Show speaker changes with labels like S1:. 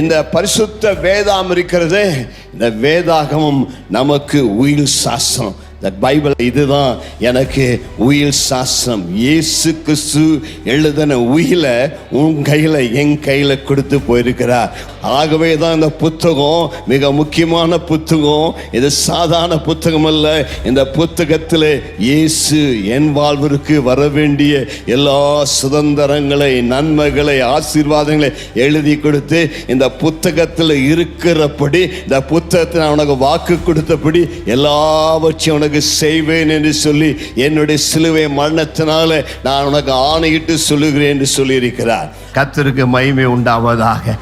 S1: இந்த பரிசுத்த வேதாகம் இருக்கிறதே, இந்த வேதாகமும் நமக்கு உயில் சாஸ்திரம். பைபிள் இதுதான் எனக்கு உயில் சாஸ்திரம். இயேசு கிறிஸ்து எழுதின உயில உன் கையில என் கையில கொடுத்து போயிருக்கிறார். ஆகவே தான் இந்த புத்தகம் மிக முக்கியமான புத்தகம். இது சாதாரண புத்தகம் அல்ல. இந்த புத்தகத்தில் இயேசு என் வாழ்விற்கு வர வேண்டிய எல்லா சுதந்திரங்களை, நன்மைகளை, ஆசீர்வாதங்களை எழுதி கொடுத்து இந்த புத்தகத்தில் இருக்கிறபடி, இந்த புத்தகத்தில் உனக்கு வாக்கு கொடுத்தபடி எல்லாவற்றையும் உனக்கு செய்வேன் என்று சொல்லி என்னுடைய சிலுவை மரணத்தினால நான் உனக்கு ஆணையிட்டு சொல்லுகிறேன் என்று சொல்லி இருக்கிறார். கர்த்தருக்கு மகிமை உண்டாவதாக.